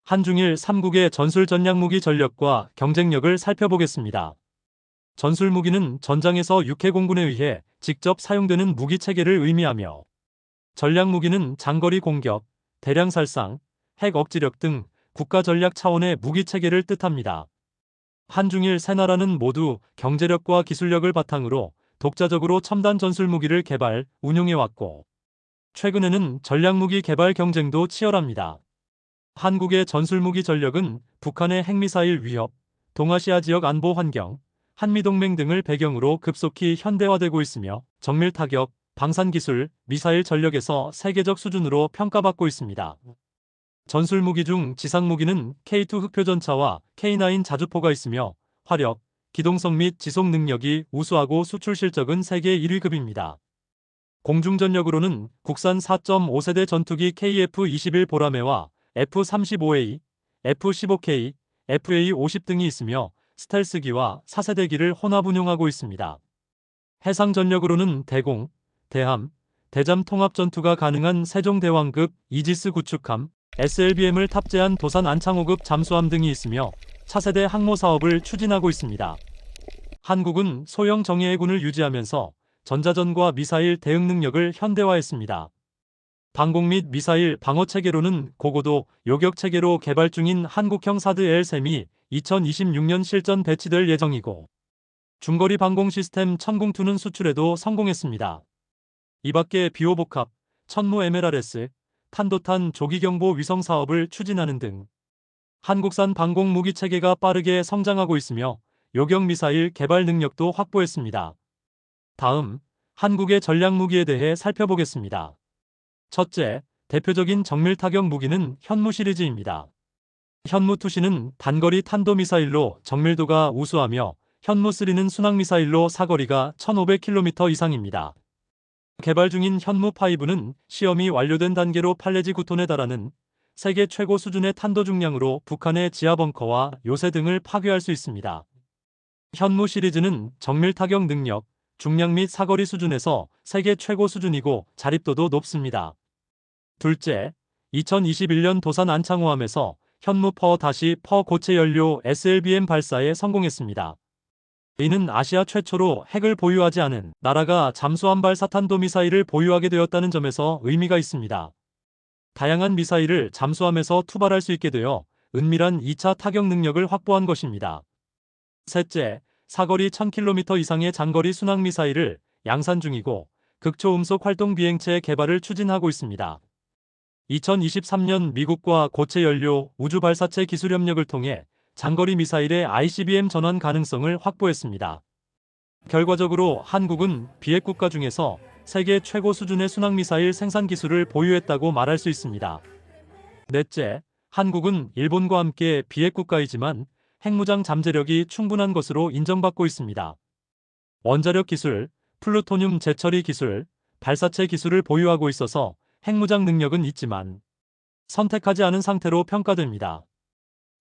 한중일 3국의 전술 전략무기 전력과 경쟁력을 살펴보겠습니다. 전술 무기는 전장에서 육해공군에 의해 직접 사용되는 무기 체계를 의미하며, 전략 무기는 장거리 공격, 대량 살상, 핵 억지력 등 국가 전략 차원의 무기 체계를 뜻합니다. 한중일 세 나라는 모두 경제력과 기술력을 바탕으로 독자적으로 첨단 전술 무기를 개발, 운용해왔고, 최근에는 전략무기 개발 경쟁도 치열합니다. 한국의 전술무기 전력은 북한의 핵미사일 위협, 동아시아 지역 안보 환경, 한미동맹 등을 배경으로 급속히 현대화되고 있으며, 정밀 타격, 방산기술, 미사일 전력에서 세계적 수준으로 평가받고 있습니다. 전술무기 중 지상무기는 K2 흑표전차와 K9 자주포가 있으며, 화력, 기동성 및 지속 능력이 우수하고 수출 실적은 세계 1위급입니다. 공중전력으로는 국산 4.5세대 전투기 KF-21 보라매와 F-35A, F-15K, FA-50 등이 있으며, 스텔스기와 4세대기를 혼합 운용하고 있습니다. 해상전력으로는 대공, 대함, 대잠 통합 전투가 가능한 세종대왕급 이지스 구축함, SLBM을 탑재한 도산 안창호급 잠수함 등이 있으며, 차세대 항모 사업을 추진하고 있습니다. 한국은 소형 정예해군을 유지하면서 전자전과 미사일 대응 능력을 현대화했습니다. 방공 및 미사일 방어 체계로는 고고도 요격 체계로 개발 중인 한국형 사드 L3이 2026년 실전 배치될 예정이고, 중거리 방공 시스템 천궁2는 수출에도 성공했습니다. 이 밖에 비호복합, 천무 MLRS, 탄도탄 조기경보 위성 사업을 추진하는 등 한국산 방공 무기 체계가 빠르게 성장하고 있으며, 요격 미사일 개발 능력도 확보했습니다. 다음, 한국의 전략 무기에 대해 살펴보겠습니다. 첫째, 대표적인 정밀 타격 무기는 현무 시리즈입니다. 현무2C는 단거리 탄도미사일로 정밀도가 우수하며, 현무3는 순항미사일로 사거리가 1500km 이상입니다. 개발 중인 현무5는 시험이 완료된 단계로 8-9톤에 달하는 세계 최고 수준의 탄도 중량으로 북한의 지하벙커와 요새 등을 파괴할 수 있습니다. 현무 시리즈는 정밀 타격 능력, 중량 및 사거리 수준에서 세계 최고 수준이고 자립도도 높습니다. 둘째, 2021년 도산 안창호함에서 현무 퍼 고체 연료 SLBM 발사에 성공했습니다. 이는 아시아 최초로 핵을 보유하지 않은 나라가 잠수함 발사탄도 미사일을 보유하게 되었다는 점에서 의미가 있습니다. 다양한 미사일을 잠수함에서 투발할 수 있게 되어 은밀한 2차 타격 능력을 확보한 것입니다. 셋째, 사거리 1000km 이상의 장거리 순항 미사일을 양산 중이고, 극초음속 활동 비행체 개발을 추진하고 있습니다. 2023년 미국과 고체 연료 우주 발사체 기술 협력을 통해 장거리 미사일의 ICBM 전환 가능성을 확보했습니다. 결과적으로 한국은 비핵 국가 중에서 세계 최고 수준의 순항 미사일 생산 기술을 보유했다고 말할 수 있습니다. 넷째, 한국은 일본과 함께 비핵 국가이지만 핵무장 잠재력이 충분한 것으로 인정받고 있습니다. 원자력 기술, 플루토늄 재처리 기술, 발사체 기술을 보유하고 있어서 핵무장 능력은 있지만 선택하지 않은 상태로 평가됩니다.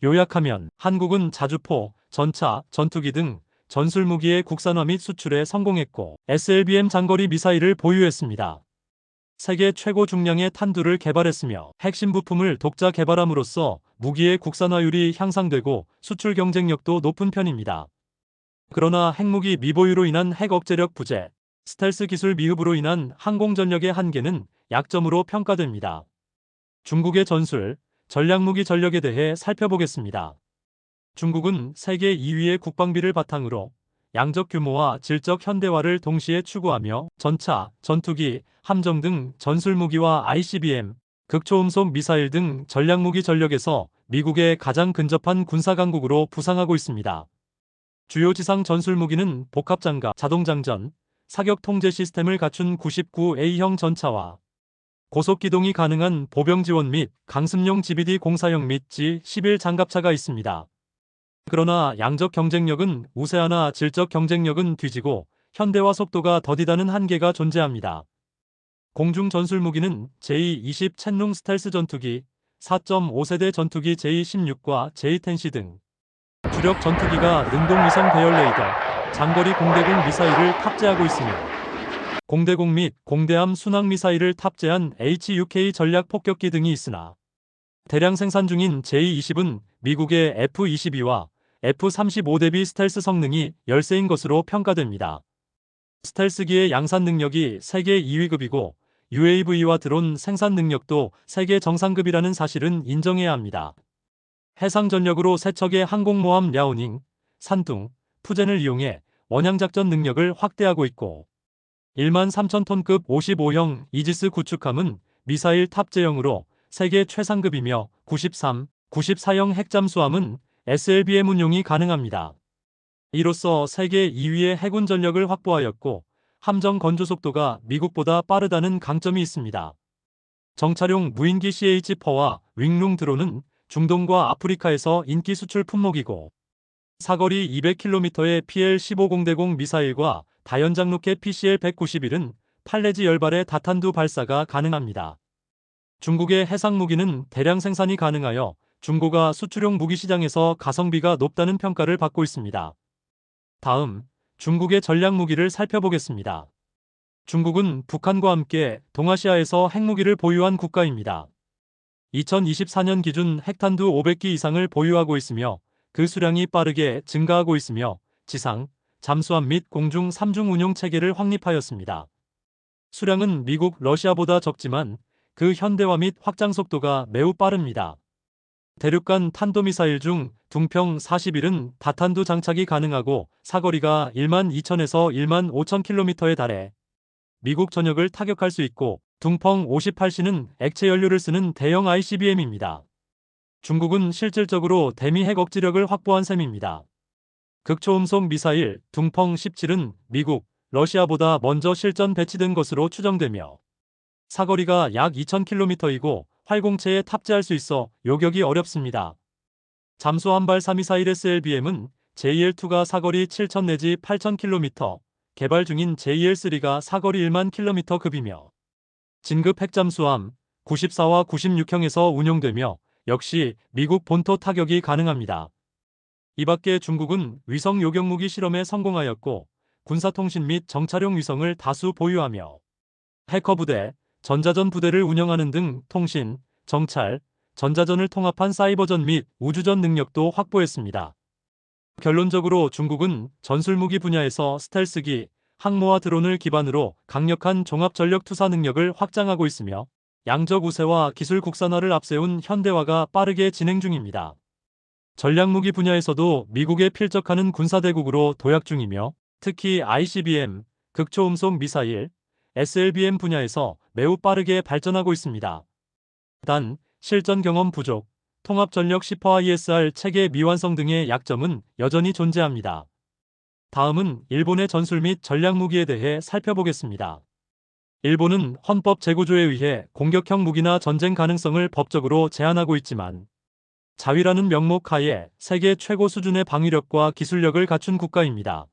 요약하면 한국은 자주포, 전차, 전투기 등 전술무기의 국산화 및 수출에 성공했고, SLBM 장거리 미사일을 보유했습니다. 세계 최고 중량의 탄두를 개발했으며, 핵심 부품을 독자 개발함으로써 무기의 국산화율이 향상되고 수출 경쟁력도 높은 편입니다. 그러나 핵무기 미보유로 인한 핵 억제력 부재, 스텔스 기술 미흡으로 인한 항공전력의 한계는 약점으로 평가됩니다. 중국의 전술, 전략무기 전력에 대해 살펴보겠습니다. 중국은 세계 2위의 국방비를 바탕으로 양적 규모와 질적 현대화를 동시에 추구하며 전차, 전투기, 함정 등 전술무기와 ICBM, 극초음속 미사일 등 전략무기 전력에서 미국의 가장 근접한 군사강국으로 부상하고 있습니다. 주요 지상 전술무기는 복합장갑, 자동장전, 사격 통제 시스템을 갖춘 99A형 전차와 고속기동이 가능한 보병지원 및 강습용 GBD 공사형 및 G11 장갑차가 있습니다. 그러나 양적 경쟁력은 우세하나 질적 경쟁력은 뒤지고 현대화 속도가 더디다는 한계가 존재합니다. 공중 전술무기는 J-20 첸룽 스텔스 전투기, 4.5세대 전투기 J-16과 J-10C 등 주력 전투기가 능동위성 배열 레이더, 장거리 공대공 미사일을 탑재하고 있으며, 공대공 및 공대함 순항 미사일을 탑재한 HUK 전략 폭격기 등이 있으나 대량 생산 중인 J-20은 미국의 F-22와 F-35 대비 스텔스 성능이 열세인 것으로 평가됩니다. 스텔스기의 양산 능력이 세계 2위급이고 UAV와 드론 생산 능력도 세계 정상급이라는 사실은 인정해야 합니다. 해상 전력으로 세 척의 항공모함 랴오닝, 산둥, 푸젠을 이용해 원양작전 능력을 확대하고 있고 13,000톤급 55형 이지스 구축함은 미사일 탑재형으로 세계 최상급이며 93, 94형 핵잠수함은 SLBM 운용이 가능합니다. 이로써 세계 2위의 해군 전력을 확보하였고 함정 건조 속도가 미국보다 빠르다는 강점이 있습니다. 정찰용 무인기 CH-4와 윙룽 드론은 중동과 아프리카에서 인기 수출 품목이고 사거리 200km의 PL-15공대공 미사일과 다연장 로켓 PCL-191은 팔레지 열발의 다탄두 발사가 가능합니다. 중국의 해상무기는 대량 생산이 가능하여 중고가 수출용 무기 시장에서 가성비가 높다는 평가를 받고 있습니다. 다음, 중국의 전략무기를 살펴보겠습니다. 중국은 북한과 함께 동아시아에서 핵무기를 보유한 국가입니다. 2024년 기준 핵탄두 500기 이상을 보유하고 있으며 그 수량이 빠르게 증가하고 있으며 지상, 잠수함 및 공중 3중 운용 체계를 확립하였습니다. 수량은 미국, 러시아보다 적지만 그 현대화 및 확장 속도가 매우 빠릅니다. 대륙간 탄도미사일 중 둥평 41은 다탄두 장착이 가능하고 사거리가 12,000에서 15,000km에 달해 미국 전역을 타격할 수 있고 둥펑 58C는 액체 연료를 쓰는 대형 ICBM입니다. 중국은 실질적으로 대미 핵 억지력을 확보한 셈입니다. 극초음속 미사일 둥펑 17은 미국, 러시아보다 먼저 실전 배치된 것으로 추정되며 사거리가 약 2,000km이고 활공체에 탑재할 수 있어 요격이 어렵습니다. 잠수함 발사 미사일 SLBM은 JL2가 사거리 7,000 내지 8,000km, 개발 중인 JL3가 사거리 1만 km급이며 진급 핵잠수함 94와 96형에서 운용되며 역시 미국 본토 타격이 가능합니다. 이 밖에 중국은 위성 요격무기 실험에 성공하였고 군사통신 및 정찰용 위성을 다수 보유하며 해커부대, 전자전 부대를 운영하는 등 통신, 정찰, 전자전을 통합한 사이버전 및 우주전 능력도 확보했습니다. 결론적으로 중국은 전술무기 분야에서 스텔스기, 항모와 드론을 기반으로 강력한 종합전력 투사 능력을 확장하고 있으며 양적 우세와 기술 국산화를 앞세운 현대화가 빠르게 진행 중입니다. 전략무기 분야에서도 미국에 필적하는 군사대국으로 도약 중이며 특히 ICBM, 극초음속 미사일, SLBM 분야에서 매우 빠르게 발전하고 있습니다. 단, 실전 경험 부족, 통합전력 슈퍼ISR 체계 미완성 등의 약점은 여전히 존재합니다. 다음은 일본의 전술 및 전략무기에 대해 살펴보겠습니다. 일본은 헌법 제9조에 의해 공격형 무기나 전쟁 가능성을 법적으로 제한하고 있지만 자위라는 명목 하에 세계 최고 수준의 방위력과 기술력을 갖춘 국가입니다.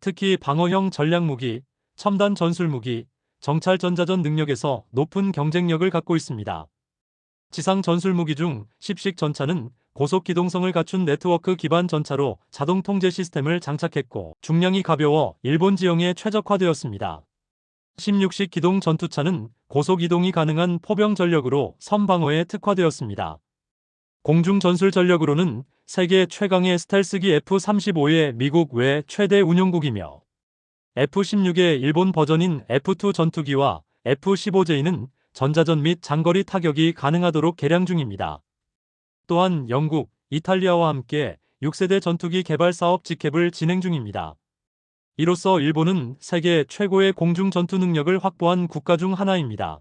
특히 방어형 전략무기, 첨단 전술무기, 정찰 전자전 능력에서 높은 경쟁력을 갖고 있습니다. 지상 전술무기 중 십식 전차는 고속 기동성을 갖춘 네트워크 기반 전차로 자동 통제 시스템을 장착했고 중량이 가벼워 일본 지형에 최적화되었습니다. 16식 기동 전투차는 고속 이동이 가능한 포병 전력으로 선방어에 특화되었습니다. 공중 전술 전력으로는 세계 최강의 스텔스기 F-35의 미국 외 최대 운용국이며 F-16의 일본 버전인 F-2 전투기와 F-15J는 전자전 및 장거리 타격이 가능하도록 개량 중입니다. 또한 영국, 이탈리아와 함께 6세대 전투기 개발 사업 직캡을 진행 중입니다. 이로써 일본은 세계 최고의 공중 전투 능력을 확보한 국가 중 하나입니다.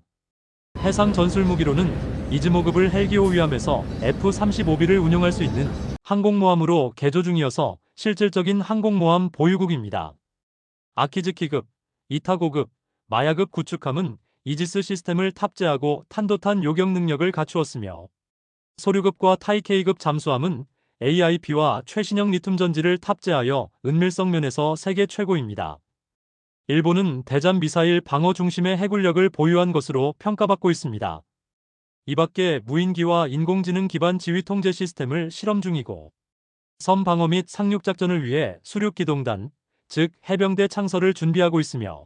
해상 전술무기로는 이즈모급을 헬기호 위함에서 F-35B를 운용할 수 있는 항공모함으로 개조 중이어서 실질적인 항공모함 보유국입니다. 아키즈키급, 이타고급, 마야급 구축함은 이지스 시스템을 탑재하고 탄도탄 요격 능력을 갖추었으며 소류급과 타이케이급 잠수함은 AIP와 최신형 리튬 전지를 탑재하여 은밀성 면에서 세계 최고입니다. 일본은 대잠 미사일 방어 중심의 해군력을 보유한 것으로 평가받고 있습니다. 이 밖에 무인기와 인공지능 기반 지휘 통제 시스템을 실험 중이고 섬 방어 및 상륙 작전을 위해 수륙기동단, 즉 해병대 창설을 준비하고 있으며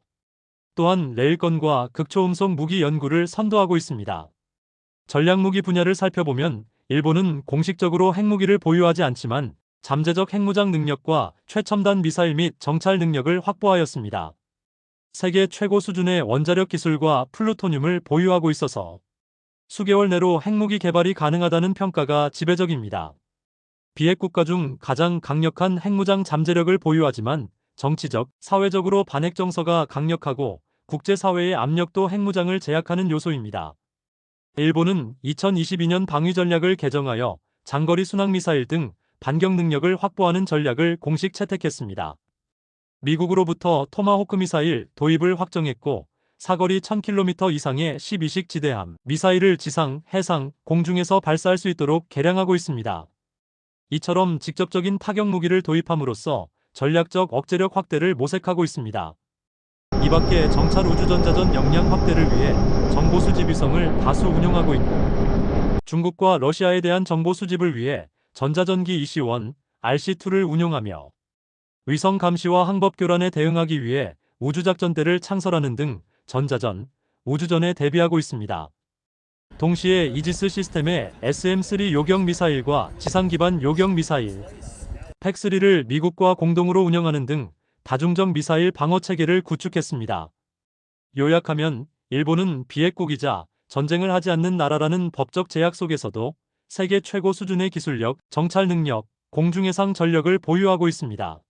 또한 레일건과 극초음속 무기 연구를 선도하고 있습니다. 전략무기 분야를 살펴보면 일본은 공식적으로 핵무기를 보유하지 않지만 잠재적 핵무장 능력과 최첨단 미사일 및 정찰 능력을 확보하였습니다. 세계 최고 수준의 원자력 기술과 플루토늄을 보유하고 있어서 수개월 내로 핵무기 개발이 가능하다는 평가가 지배적입니다. 비핵 국가 중 가장 강력한 핵무장 잠재력을 보유하지만 정치적, 사회적으로 반핵 정서가 강력하고 국제사회의 압력도 핵무장을 제약하는 요소입니다. 일본은 2022년 방위 전략을 개정하여 장거리 순항미사일 등 반격 능력을 확보하는 전략을 공식 채택했습니다. 미국으로부터 토마호크 미사일 도입을 확정했고 사거리 1000km 이상의 12식 지대함 미사일을 지상, 해상, 공중에서 발사할 수 있도록 개량하고 있습니다. 이처럼 직접적인 타격 무기를 도입함으로써 전략적 억제력 확대를 모색하고 있습니다. 이 밖에 정찰 우주전자전 역량 확대를 위해 정보 수집 위성을 다수 운용하고 있고 중국과 러시아에 대한 정보 수집을 위해 전자전기 EC-1, RC-2를 운용하며 위성 감시와 항법 교란에 대응하기 위해 우주작전대를 창설하는 등 전자전, 우주전에 대비하고 있습니다. 동시에 이지스 시스템의 SM-3 요격 미사일과 지상 기반 요격 미사일, 팩3를 미국과 공동으로 운영하는 등 다중적 미사일 방어 체계를 구축했습니다. 요약하면 일본은 비핵국이자 전쟁을 하지 않는 나라라는 법적 제약 속에서도 세계 최고 수준의 기술력, 정찰 능력, 공중해상 전력을 보유하고 있습니다.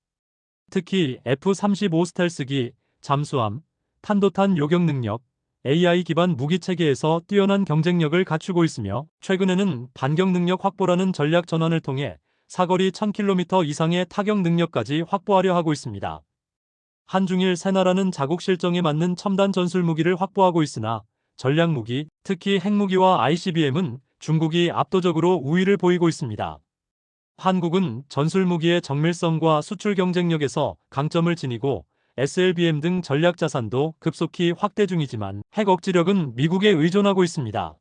특히 F-35 스텔스기, 잠수함, 탄도탄 요격 능력, AI 기반 무기 체계에서 뛰어난 경쟁력을 갖추고 있으며 최근에는 반격 능력 확보라는 전략 전환을 통해 사거리 1000km 이상의 타격 능력까지 확보하려 하고 있습니다. 한중일 세 나라는 자국 실정에 맞는 첨단 전술 무기를 확보하고 있으나 전략 무기, 특히 핵무기와 ICBM은 중국이 압도적으로 우위를 보이고 있습니다. 한국은 전술 무기의 정밀성과 수출 경쟁력에서 강점을 지니고 SLBM 등 전략 자산도 급속히 확대 중이지만 핵 억지력은 미국에 의존하고 있습니다.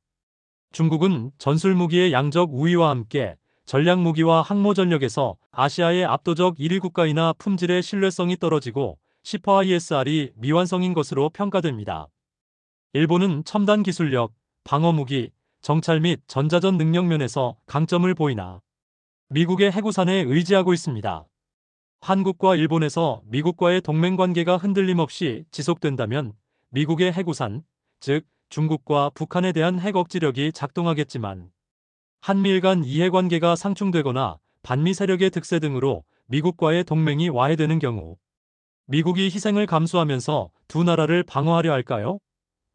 중국은 전술 무기의 양적 우위와 함께 전략 무기와 항모 전력에서 아시아의 압도적 1위 국가이나 품질의 신뢰성이 떨어지고 10%ISR이 미완성인 것으로 평가됩니다. 일본은 첨단 기술력, 방어 무기, 정찰 및 전자전 능력 면에서 강점을 보이나 미국의 해구산에 의지하고 있습니다. 한국과 일본에서 미국과의 동맹 관계가 흔들림 없이 지속된다면 미국의 해구산, 즉 중국과 북한에 대한 핵 억지력이 작동하겠지만 한미일 간 이해관계가 상충되거나 반미 세력의 득세 등으로 미국과의 동맹이 와해되는 경우 미국이 희생을 감수하면서 두 나라를 방어하려 할까요?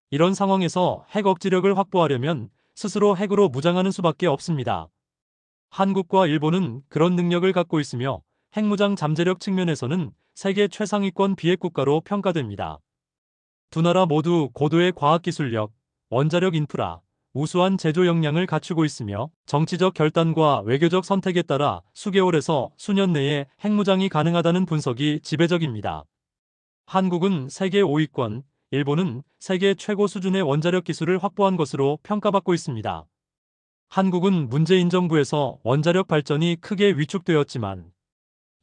이런 상황에서 핵 억지력을 확보하려면 스스로 핵으로 무장하는 수밖에 없습니다. 한국과 일본은 그런 능력을 갖고 있으며 핵무장 잠재력 측면에서는 세계 최상위권 비핵국가로 평가됩니다. 두 나라 모두 고도의 과학기술력, 원자력 인프라, 우수한 제조 역량을 갖추고 있으며 정치적 결단과 외교적 선택에 따라 수개월에서 수년 내에 핵무장이 가능하다는 분석이 지배적입니다. 한국은 세계 5위권, 일본은 세계 최고 수준의 원자력 기술을 확보한 것으로 평가받고 있습니다. 한국은 문재인 정부에서 원자력 발전이 크게 위축되었지만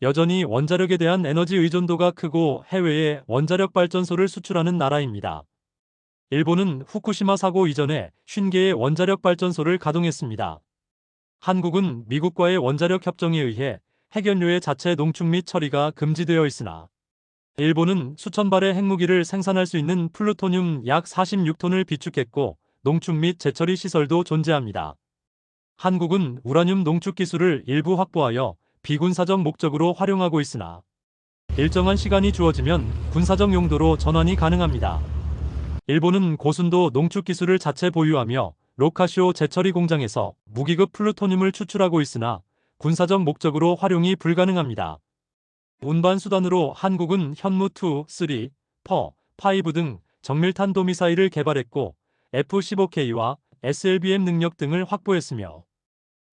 여전히 원자력에 대한 에너지 의존도가 크고 해외에 원자력 발전소를 수출하는 나라입니다. 일본은 후쿠시마 사고 이전에 50개의 원자력 발전소를 가동했습니다. 한국은 미국과의 원자력 협정에 의해 핵연료의 자체 농축 및 처리가 금지되어 있으나 일본은 수천 발의 핵무기를 생산할 수 있는 플루토늄 약 46톤을 비축했고 농축 및 재처리 시설도 존재합니다. 한국은 우라늄 농축 기술을 일부 확보하여 비군사적 목적으로 활용하고 있으나 일정한 시간이 주어지면 군사적 용도로 전환이 가능합니다. 일본은 고순도 농축 기술을 자체 보유하며 로카시오 재처리 공장에서 무기급 플루토늄을 추출하고 있으나 군사적 목적으로 활용이 불가능합니다. 운반 수단으로 한국은 현무2, 3, 퍼, 5 등 정밀탄도미사일을 개발했고 F-15K와 SLBM 능력 등을 확보했으며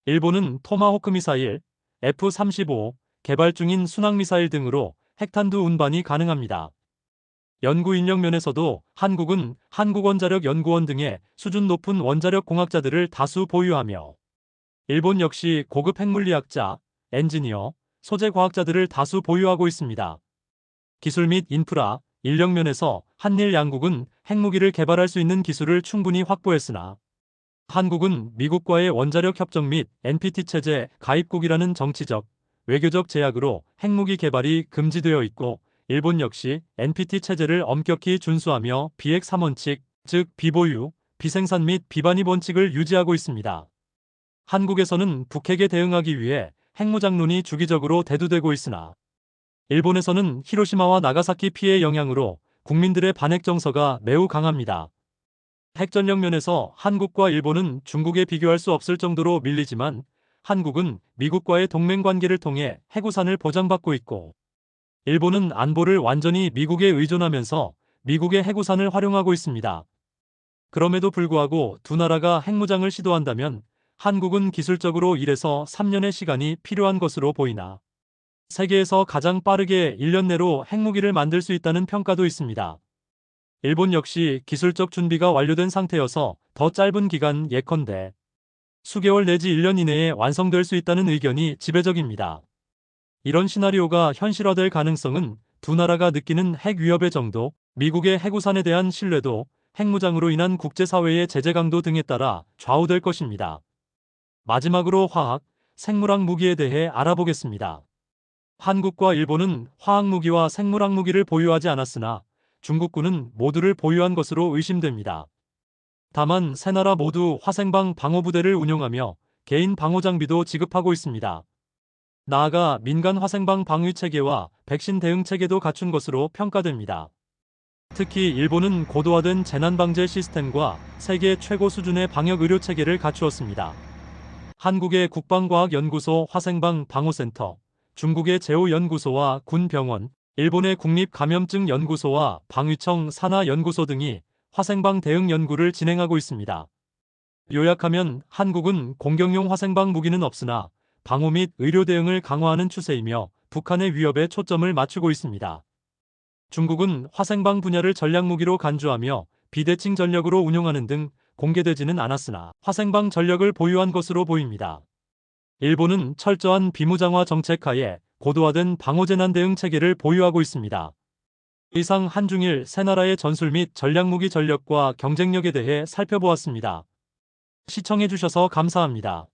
일본은 토마호크 미사일, F-35, 개발 중인 순항미사일 등으로 핵탄두 운반이 가능합니다. 연구 인력 면에서도 한국은 한국원자력연구원 등의 수준 높은 원자력 공학자들을 다수 보유하며 일본 역시 고급 핵물리학자, 엔지니어, 소재 과학자들을 다수 보유하고 있습니다. 기술 및 인프라, 인력 면에서 한일 양국은 핵무기를 개발할 수 있는 기술을 충분히 확보했으나 한국은 미국과의 원자력 협정 및 NPT 체제 가입국이라는 정치적, 외교적 제약으로 핵무기 개발이 금지되어 있고, 일본 역시 NPT 체제를 엄격히 준수하며 비핵 3원칙, 즉 비보유, 비생산 및 비반입 원칙을 유지하고 있습니다. 한국에서는 북핵에 대응하기 위해 핵무장론이 주기적으로 대두되고 있으나, 일본에서는 히로시마와 나가사키 피해의 영향으로 국민들의 반핵 정서가 매우 강합니다. 핵전력 면에서 한국과 일본은 중국에 비교할 수 없을 정도로 밀리지만, 한국은 미국과의 동맹 관계를 통해 해구산을 보장받고 있고, 일본은 안보를 완전히 미국에 의존하면서 미국의 해구산을 활용하고 있습니다. 그럼에도 불구하고 두 나라가 핵무장을 시도한다면 한국은 기술적으로 1에서 3년의 시간이 필요한 것으로 보이나, 세계에서 가장 빠르게 1년 내로 핵무기를 만들 수 있다는 평가도 있습니다. 일본 역시 기술적 준비가 완료된 상태여서 더 짧은 기간, 예컨대 수개월 내지 1년 이내에 완성될 수 있다는 의견이 지배적입니다. 이런 시나리오가 현실화될 가능성은 두 나라가 느끼는 핵 위협의 정도, 미국의 해구산에 대한 신뢰도, 핵무장으로 인한 국제사회의 제재 강도 등에 따라 좌우될 것입니다. 마지막으로 화학, 생물학 무기에 대해 알아보겠습니다. 한국과 일본은 화학무기와 생물학무기를 보유하지 않았으나 중국군은 모두를 보유한 것으로 의심됩니다. 다만 세 나라 모두 화생방 방어부대를 운용하며 개인 방어장비도 지급하고 있습니다. 나아가 민간 화생방 방위체계와 백신 대응체계도 갖춘 것으로 평가됩니다. 특히 일본은 고도화된 재난방제 시스템과 세계 최고 수준의 방역의료체계를 갖추었습니다. 한국의 국방과학연구소 화생방 방어센터, 중국의 제오연구소와 군병원, 일본의 국립감염증연구소와 방위청 산하연구소 등이 화생방 대응 연구를 진행하고 있습니다. 요약하면 한국은 공격용 화생방 무기는 없으나 방호 및 의료 대응을 강화하는 추세이며 북한의 위협에 초점을 맞추고 있습니다. 중국은 화생방 분야를 전략무기로 간주하며 비대칭 전력으로 운용하는 등 공개되지는 않았으나 화생방 전력을 보유한 것으로 보입니다. 일본은 철저한 비무장화 정책 하에 고도화된 방호재난 대응 체계를 보유하고 있습니다. 이상 한중일 세 나라의 전술 및 전략무기 전력과 경쟁력에 대해 살펴보았습니다. 시청해주셔서 감사합니다.